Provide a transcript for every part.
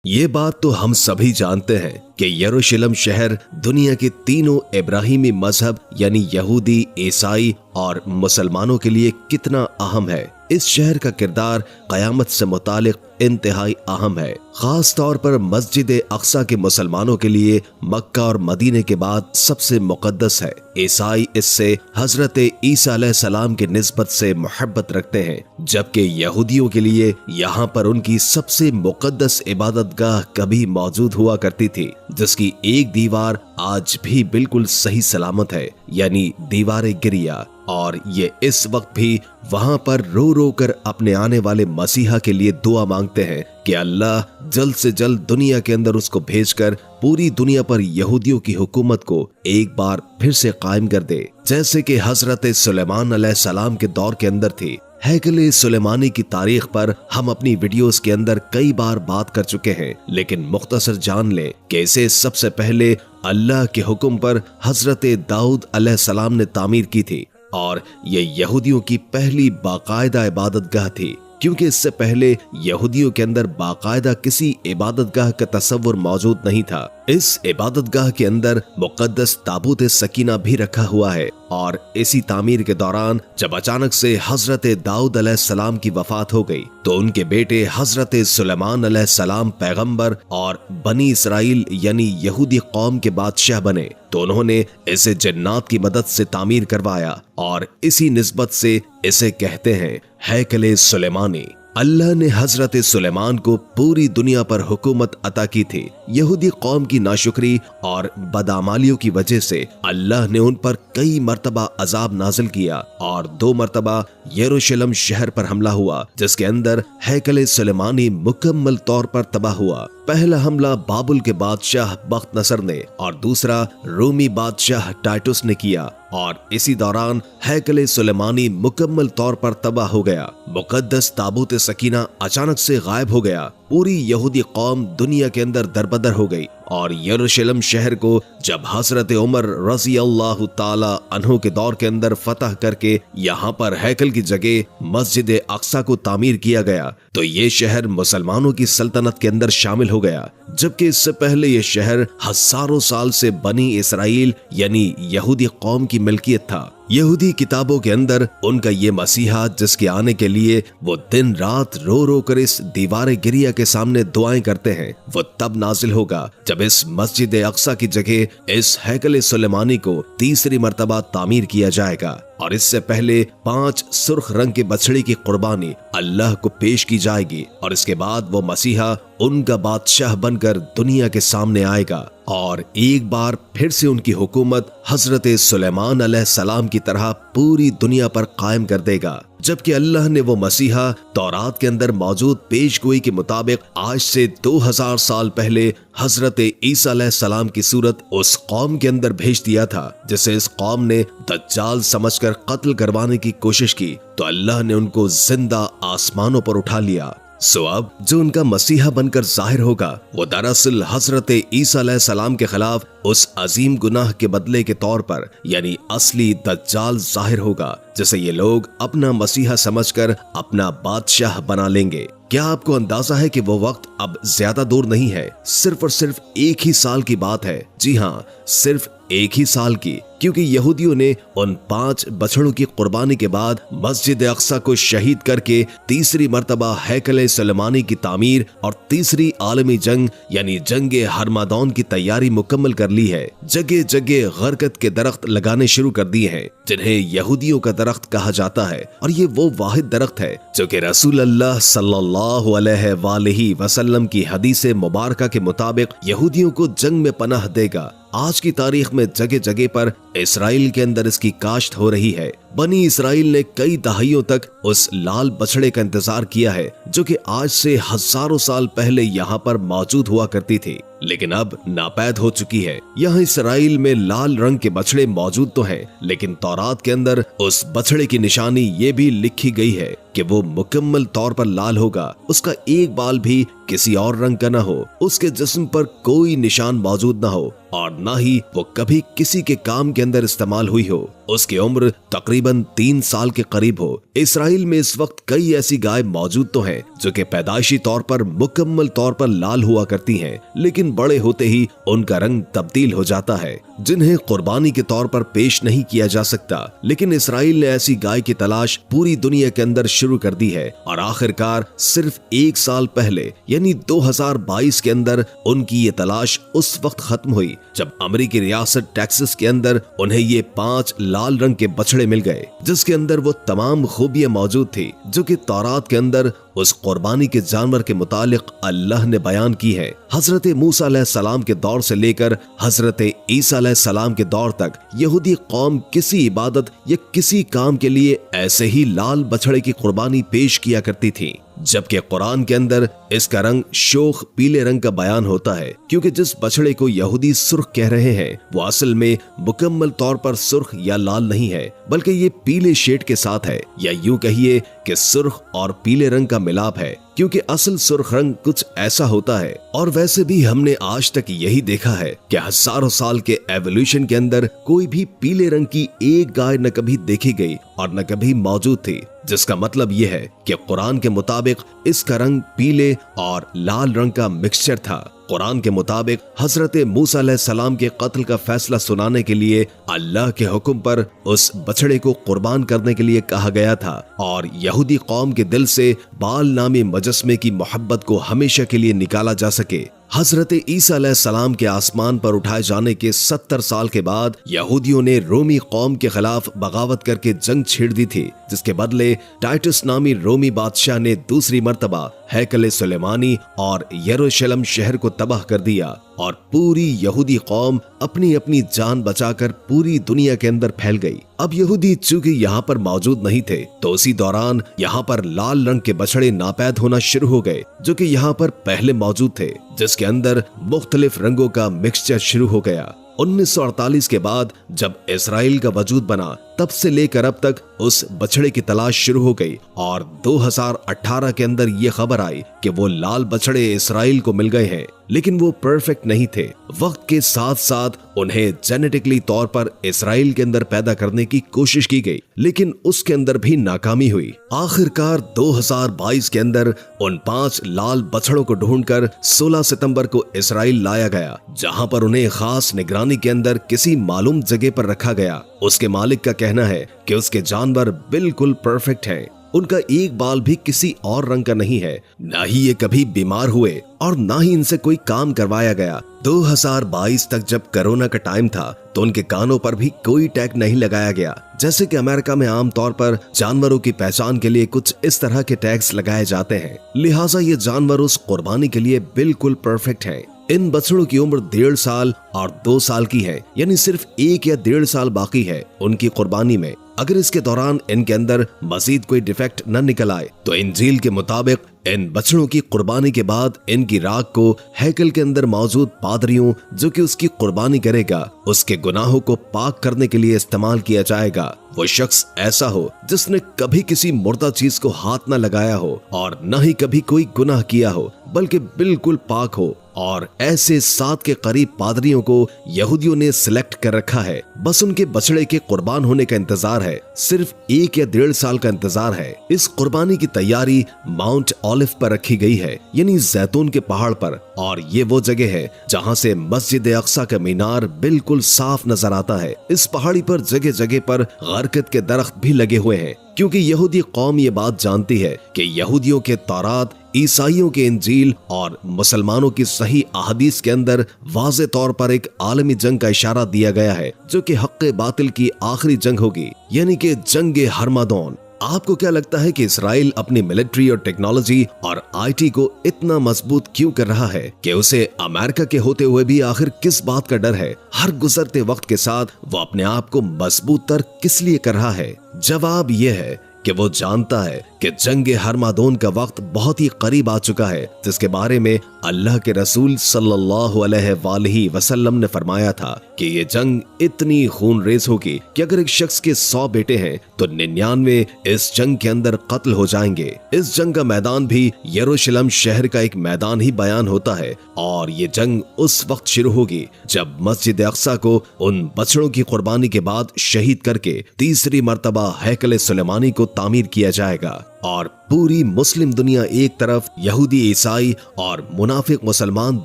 ये बात तो हम सभी जानते हैं कि यरूशलेम शहर दुनिया के तीनों इब्राहिमी मजहब यानी यहूदी, ईसाई और मुसलमानों के लिए कितना अहम है। इस शहर का किरदार क़यामत से मुतालिक इंतहाई अहम है। खास तौर पर मस्जिद अक्सा के मुसलमानों के लिए मक्का और मदीने के बाद सबसे मुकद्दस है। ईसाई इससे हजरत ईसा अलैहिस्सलाम के निस्बत से मोहब्बत रखते हैं, जबकि यहूदियों के लिए यहाँ पर उनकी सबसे मुकद्दस इबादतगाह कभी मौजूद हुआ करती थी, जिसकी एक दीवार आज भी बिल्कुल सही सलामत है, यानी दीवार गिरिया। और ये इस वक्त भी वहां पर रो रो कर अपने आने वाले मसीहा के लिए दुआ मांगते हैं कि अल्लाह जल्द से जल्द दुनिया के अंदर उसको भेजकर पूरी दुनिया पर यहूदियों की हुकूमत को एक बार फिर से कायम कर दे, जैसे कि हजरत सुलेमान अलैहिस्सलाम के दौर के अंदर थी। हैकल सुलेमानी की तारीख पर हम अपनी वीडियोस के अंदर कई बार बात कर चुके हैं, लेकिन मुख्तसर जान लें कि इसे सबसे पहले अल्लाह के हुक्म पर हजरत दाऊद अलैहिस्सलाम ने तामीर की थी और ये यहूदियों की पहली बाकायदा इबादतगाह थी, क्योंकि इससे पहले यहूदियों के अंदर बाकायदा किसी इबादतगाह का तस्वुर मौजूद नहीं था। इस इबादतगाह के अंदर मुकद्दस ताबूत सकीना भी रखा हुआ है और इसी तामीर के दौरान जब अचानक से हजरत दाऊद अलैहिस्सलाम की वफात हो गई तो उनके बेटे हजरत सुलेमान अलैहिस्सलाम पैगंबर और बनी इसराइल यानी यहूदी कौम के बादशाह बने, तो उन्होंने इसे जन्नात की मदद से तामीर करवाया और इसी निस्बत से इसे कहते हैं हैकल सुलेमानी। अल्लाह ने हजरत सुलेमान को पूरी दुनिया पर हुकूमत अता की थी। यहूदी कौम की नाशुक्री और बदआमालियों की वजह से अल्लाह ने उन पर कई मर्तबा अजाब नाजिल किया और 2 मर्तबा यरूशलेम शहर पर हमला हुआ, जिसके अंदर हैकल सुलेमानी मुकम्मल तौर पर तबाह हुआ। पहला हमला बाबुल के बादशाह बख्त नसर ने और दूसरा रोमी बादशाह टाइटुस ने किया और इसी दौरान हैकल सुलेमानी मुकम्मल तौर पर तबाह हो गया। मुकद्दस ताबूत सकीना अचानक से गायब हो गया। पूरी यहूदी कौम दुनिया के अंदर दरबदर हो गई और यरूशलेम शहर को जब हजरत उमर रज़ी अल्लाह ताला अन्हु के दौर के अंदर फतह करके यहाँ पर हैकल की जगह मस्जिद अक्सा को तामीर किया गया, तो ये शहर मुसलमानों की सल्तनत के अंदर शामिल हो गया, जबकि इससे पहले ये शहर हजारों साल से बनी इसराइल यानी यहूदी कौम की मिल्कियत था। यहूदी किताबों के अंदर उनका ये मसीहा जिसके आने के लिए वो दिन रात रो रो कर इस दीवार गिरिया के सामने दुआएं करते हैं, वो तब नाजिल होगा जब इस मस्जिद अक्सा की जगह इस हैकल सुलेमानी को तीसरी मर्तबा तामीर किया जाएगा और इससे पहले 5 सुर्ख रंग के बछड़ी की कुर्बानी अल्लाह को पेश की जाएगी और इसके बाद वो मसीहा उनका बादशाह बनकर दुनिया के सामने आएगा और एक बार फिर से उनकी हुकूमत हजरत सुलेमान अलैहिस्सलाम की तरह पूरी दुनिया पर कायम कर देगा। जबकि अल्लाह ने वो मसीहा तौरात के अंदर मौजूद पेशगोई के मुताबिक आज से 2000 साल पहले हजरत ईसा अलैहिस्सलाम की सूरत उस कौम के अंदर भेज दिया था, जिसे इस कौम ने दज्जाल समझकर कत्ल करवाने की कोशिश की, तो अल्लाह ने उनको जिंदा आसमानों पर उठा लिया। सो अब जो उनका मसीहा बनकर जाहिर होगा वो दरअसल हजरत ईसा अलैहिस्सलाम के खिलाफ उस अजीम गुनाह के बदले के तौर पर यानी असली दज्जाल जाहिर होगा, जिसे ये लोग अपना मसीहा समझकर अपना बादशाह बना लेंगे। क्या आपको अंदाजा है कि वो वक्त अब ज्यादा दूर नहीं है, सिर्फ और सिर्फ 1 ही साल की बात है। जी हाँ, सिर्फ 1 ही साल की, क्योंकि यहूदियों ने उन 5 बछड़ों की कुर्बानी के बाद मस्जिद अक्सा को शहीद करके तीसरी मर्तबा हैकल सुलेमानी की तामीर और तीसरी आलमी जंग यानी जंगे हरमादौन की तैयारी मुकम्मल कर ली है। जगह जगह गरकत के दरख्त लगाने शुरू कर दिए हैं, जिन्हें यहूदियों का दरख्त कहा जाता है, और ये वो वाहिद दरख्त है जो कि रसूल अल्लाह सल्लल्लाहु अलैहि वसल्लम की हदीस मुबारका के मुताबिक यहूदियों को जंग में पनाह देगा। आज की तारीख में जगह जगह पर इसराइल के अंदर इसकी काश्त हो रही है। बनी इसराइल ने कई दहाइयों तक उस लाल बछड़े का इंतजार किया है, जो कि आज से हजारों साल पहले यहाँ पर मौजूद हुआ करती थी, लेकिन अब नापैद हो चुकी है। यहाँ इसराइल में लाल रंग के बछड़े मौजूद तो हैं, लेकिन तौरात के अंदर उस बछड़े की निशानी ये भी लिखी गई है कि वो मुकम्मल तौर पर लाल होगा, उसका एक बाल भी किसी और रंग का ना हो, उसके जिस्म पर कोई निशान मौजूद ना हो और ना ही वो कभी किसी के काम के अंदर इस्तेमाल हुई हो, उसकी उम्र तकरीबन 3 साल के करीब हो। इसराइल में इस वक्त कई ऐसी गाय मौजूद तो हैं जो कि पैदाइशी तौर पर मुकम्मल तौर पर लाल हुआ करती हैं, लेकिन बड़े होते ही उनका रंग तब्दील हो जाता है, जिन्हें कुर्बानी के तौर पर पेश नहीं किया जा सकता। लेकिन इसराइल ने ऐसी गाय की तलाश पूरी दुनिया के अंदर शुरू कर दी है और आखिरकार सिर्फ 1 साल पहले यानी 2022 के अंदर उनकी ये तलाश उस वक्त खत्म हुई जब अमेरिकी रियासत टेक्सास के अंदर उन्हें ये 5 लाल रंग के बछड़े मिल गए, जिसके अंदर वो तमाम खूबियां मौजूद थी जो कि तौरात के अंदर उस कुर्बानी के जानवर के मुतालिक अल्लाह ने बयान की है। हजरत मूसा अलैहिस्सलाम के दौर से लेकर हजरत ईसा अलैहिस्सलाम के दौर तक यहूदी कौम किसी इबादत या किसी काम के लिए ऐसे ही लाल बछड़े की कुर्बानी पेश किया करती थी, जबकि कुरान के अंदर इसका रंग शोख पीले रंग का बयान होता है, क्योंकि जिस बछड़े को यहूदी सुर्ख कह रहे हैं वो असल में मुकम्मल तौर पर सुर्ख या लाल नहीं है, बल्कि ये पीले शेड के साथ है, या यूं कहिए कि सुर्ख और पीले रंग का मिलाप है, क्योंकि असल सुर्ख रंग कुछ ऐसा होता है। और वैसे भी हमने आज तक यही देखा है कि हजारों साल के एवोल्यूशन के अंदर कोई भी पीले रंग की एक गाय न कभी देखी गई और न कभी मौजूद थी, जिसका मतलब यह है कि कुरान के मुताबिक इसका रंग पीले और लाल रंग का मिक्सचर था। कुरान के मुताबिक हजरत मूसा अलैहिस्सलाम के कत्ल का फैसला सुनाने के लिए अल्लाह के हुक्म पर उस बछड़े को कुर्बान करने के लिए कहा गया था और यहूदी कौम के दिल से बाल नामी मुजस्मे की मोहब्बत को हमेशा के लिए निकाला जा सके। हजरत ईसा अलैहिस्सलाम के आसमान पर उठाए जाने के 70 साल के बाद यहूदियों ने रोमी कौम के खिलाफ बगावत करके जंग छेड़ दी थी, जिसके बदले टाइटस नामी रोमी बादशाह ने दूसरी मर्तबा हैकल सुलेमानी और यरूशलेम शहर को तबाह कर दिया और पूरी यहूदी कौम अपनी अपनी जान बचाकर पूरी दुनिया के अंदर फैल गई। अब यहूदी चूंकि यहाँ पर मौजूद नहीं थे तो उसी दौरान यहाँ पर लाल रंग के बछड़े नापैद होना शुरू हो गए, जो कि यहाँ पर पहले मौजूद थे, जिसके अंदर मुख्तलिफ रंगों का मिक्सचर शुरू हो गया। 1948 के बाद जब इसराइल का वजूद बना तब से लेकर अब तक उस बछड़े की तलाश शुरू हो गई और 2018 के अंदर ये खबर आई कि वो लाल बछड़े इसराइल को मिल गए हैं, लेकिन वो परफेक्ट नहीं थे। वक्त के साथ साथ उन्हें जेनेटिकली तौर पर इसराइल के अंदर पैदा करने की कोशिश की गई, लेकिन उसके अंदर भी नाकामी हुई। आखिरकार 2022 के अंदर उन 5 लाल बछड़ों को ढूंढकर 16 सितंबर को इसराइल लाया गया, जहां पर उन्हें खास निगरानी के अंदर किसी मालूम जगह पर रखा गया। उसके मालिक का कहना है कि उसके जानवर बिल्कुल परफेक्ट हैं। उनका एक बाल भी किसी और रंग का नहीं है, ना ही ये कभी बीमार हुए और ना ही इनसे कोई काम करवाया गया। 2022 तक जब कोरोना का टाइम था तो उनके कानों पर भी कोई टैग नहीं लगाया गया, जैसे कि अमेरिका में आमतौर पर जानवरों की पहचान के लिए कुछ इस तरह के टैग्स लगाए जाते हैं। लिहाजा ये जानवर उस कुर्बानी के लिए बिल्कुल परफेक्ट हैं। इन बछड़ों की उम्र 1.5 साल और 2 साल की है, यानी सिर्फ 1 या 1.5 साल बाकी है उनकी कुर्बानी में। अगर इसके दौरान इनके अंदर मजीद कोई डिफेक्ट न निकल आए तो इंजील के मुताबिक इन बछड़ों की कुर्बानी के बाद इनकी राख को हैकल के अंदर मौजूद पादरियों जो कि उसकी कुर्बानी करेगा उसके गुनाहों को पाक करने के लिए इस्तेमाल किया जाएगा। वो शख्स ऐसा हो जिसने कभी किसी मुर्दा चीज को हाथ न लगाया हो और न ही कभी कोई गुनाह किया हो, बल्कि बिल्कुल पाक हो। और ऐसे 7 के करीब पादरियों को यहूदियों ने सिलेक्ट कर रखा है। बस उनके बछड़े के कुर्बान होने का इंतजार है, सिर्फ 1 या 1.5 साल का इंतजार है। इस कुर्बानी की तैयारी माउंट ऑलिव पर रखी गई है, यानी जैतून के पहाड़ पर, और ये वो जगह है जहाँ से मस्जिद अक्सा का मीनार बिल्कुल साफ नजर आता है। इस पहाड़ी पर जगह जगह पर गरकत के दरख्त भी लगे हुए हैं, क्योंकि यहूदी कौम ये बात जानती है कि यहूदियों के तौरात, ईसाइयों के इंजील और मुसलमानों की सही अहादीस के अंदर वाज़े तौर पर एक आलमी जंग का इशारा दिया गया है, जो कि हक़ बातिल की आखिरी जंग होगी, यानी कि जंग हरमादोन। आपको क्या लगता है कि इसराइल अपनी मिलिट्री और टेक्नोलॉजी और आईटी को इतना मजबूत क्यों कर रहा है कि उसे अमेरिका के होते हुए भी आखिर किस बात का डर है? हर गुजरते वक्त के साथ वो अपने आप को मजबूत तर किस लिए कर रहा है? जवाब यह है कि वो जानता है कि जंग हरमादोन का वक्त बहुत ही करीब आ चुका है, जिसके बारे में अल्लाह के रसूल सल्लल्लाहु अलैहि वसल्लम ने फरमाया था कि ये जंग इतनी खूनरेज होगी कि अगर एक शख्स के 100 बेटे हैं तो 99 इस जंग के अंदर कत्ल हो जाएंगे। इस जंग का मैदान भी यरूशलेम शहर का एक मैदान ही बयान होता है और ये जंग उस वक्त शुरू होगी जब मस्जिद अक्सा को उन बछड़ों की कुर्बानी के बाद शहीद करके तीसरी मर्तबा हैकल सुलेमानी को तामीर किया जाएगा और पूरी मुस्लिम दुनिया एक तरफ, यहूदी ईसाई और मुनाफिक मुसलमान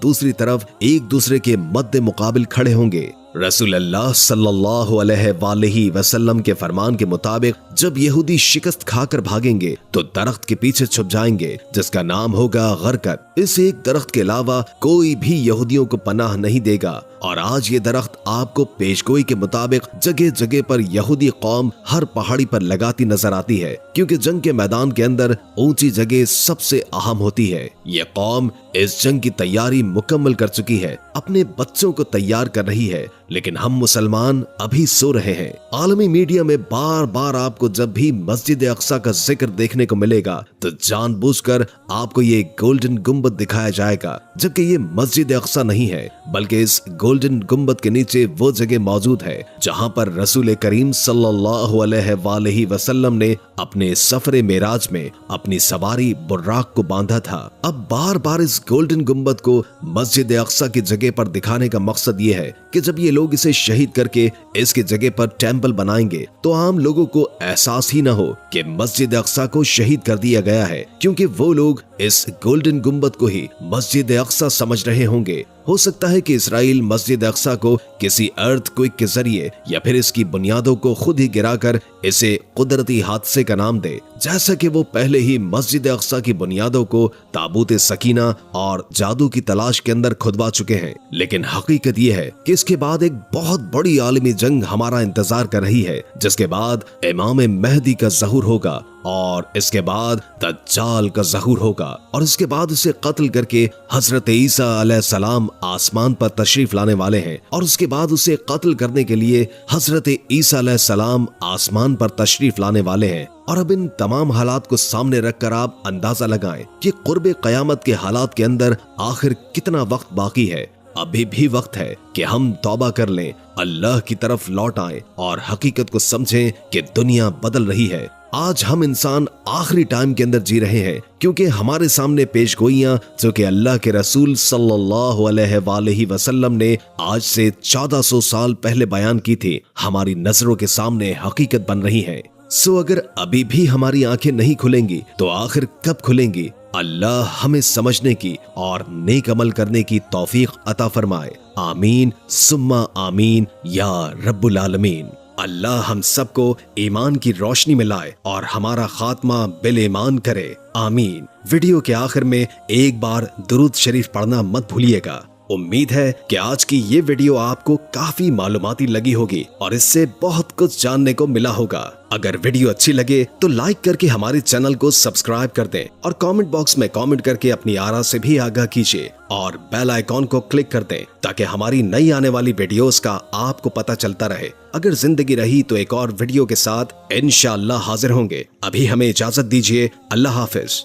दूसरी तरफ एक दूसरे के मद्दे मुकाबिल खड़े होंगे। रसूल अल्लाह सल्लल्लाहु अलैहि वसल्लम के फरमान के मुताबिक जब यहूदी शिकस्त खाकर भागेंगे तो दरख्त के पीछे छुप जाएंगे जिसका नाम होगा गरकत। इस एक दरख्त के अलावा कोई भी यहूदियों को पनाह नहीं देगा और आज ये दरख्त आपको पेशगोई के मुताबिक जगह जगह पर यहूदी कौम हर पहाड़ी पर लगाती नजर आती है, क्योंकि जंग के मैदान के अंदर ऊंची जगह सबसे अहम होती है। ये कौम इस जंग की तैयारी मुकम्मल कर चुकी है, अपने बच्चों को तैयार कर रही है, लेकिन हम मुसलमान अभी सो रहे हैं। आलमी मीडिया में बार बार आपको जब भी मस्जिद अक्सा का जिक्र देखने को मिलेगा तो जानबूझकर आपको ये गोल्डन गुम्बद दिखाया जाएगा, जबकि ये मस्जिद अक्सा नहीं है, बल्कि इस गोल्डन गुम्बद के नीचे वो जगह मौजूद है जहां पर रसूल करीम सल्लल्लाहु अलैहि वसल्लम ने अपने सफरे मेराज में अपनी सवारी बुर्राक को बांधा था। अब बार बार इस गोल्डन गुम्बद को मस्जिद अक्सा की जगह पर दिखाने का मकसद ये है कि जब ये लोग इसे शहीद करके इसकी जगह पर टेंपल बनाएंगे तो आम लोगों को एहसास ही न हो कि मस्जिद अक्सा को शहीद कर दिया गया है, क्योंकि वो लोग इस गोल्डन गुम्बद को ही मस्जिद अक्सा समझ रहे होंगे। हो सकता है कि इसराइल मस्जिद अक्सा को किसी अर्थक्वेक के जरिए या फिर इसकी बुनियादों को खुद ही गिराकर इसे कुदरती हादसे का नाम दे, जैसा कि वो पहले ही मस्जिद अक्सा की बुनियादों को ताबूत सकीना और जादू की तलाश के अंदर खुदवा चुके हैं। लेकिन हकीकत ये है कि इसके बाद एक बहुत बड़ी आलमी जंग हमारा इंतजार कर रही है, जिसके बाद इमाम महदी का ज़हूर होगा और इसके बाद दज्जाल का ज़हूर होगा और इसके बाद उसे कत्ल करके हजरत ईसा अलैहिस्सलाम आसमान पर तशरीफ लाने वाले हैं और उसके बाद उसे कत्ल करने के लिए हजरत ईसा अलैहिस्सलाम आसमान पर तशरीफ लाने वाले हैं। और अब इन तमाम हालात को सामने रखकर आप अंदाजा लगाएं कि कुर्बे क़यामत के हालात के अंदर आखिर कितना वक्त बाकी है। अभी भी वक्त है कि हम तौबा कर लें, अल्लाह की तरफ लौट आएं और हकीकत को समझें कि दुनिया बदल रही है। आज हम इंसान आखिरी टाइम के अंदर जी रहे हैं, क्योंकि हमारे सामने पेशगोइयां जो कि अल्लाह के रसूल सल्लल्लाहु अलैहि वसल्लम ने आज से 1400 साल पहले बयान की थी, हमारी नजरों के सामने हकीकत बन रही है। सो अगर अभी भी हमारी आंखें नहीं खुलेंगी तो आखिर कब खुलेंगी? अल्लाह हमें समझने की और नेक अमल करने की तौफीक अता फरमाए। आमीन सुम्मा आमीन या रब्बुल आलमीन। अल्लाह हम सबको ईमान की रोशनी में लाए और हमारा खात्मा बिल ईमान करे। आमीन। वीडियो के आखिर में एक बार दुरूद शरीफ पढ़ना मत भूलिएगा। उम्मीद है कि आज की ये वीडियो आपको काफी मालूमाती लगी होगी और इससे बहुत कुछ जानने को मिला होगा। अगर वीडियो अच्छी लगे तो लाइक करके हमारे चैनल को सब्सक्राइब कर दें और कमेंट बॉक्स में कमेंट करके अपनी आरा से भी आगाह कीजिए और बेल आइकॉन को क्लिक कर दें ताकि हमारी नई आने वाली वीडियोस का आपको पता चलता रहे। अगर जिंदगी रही तो एक और वीडियो के साथ इंशाअल्लाह हाजिर होंगे। अभी हमें इजाजत दीजिए। अल्लाह हाफिज।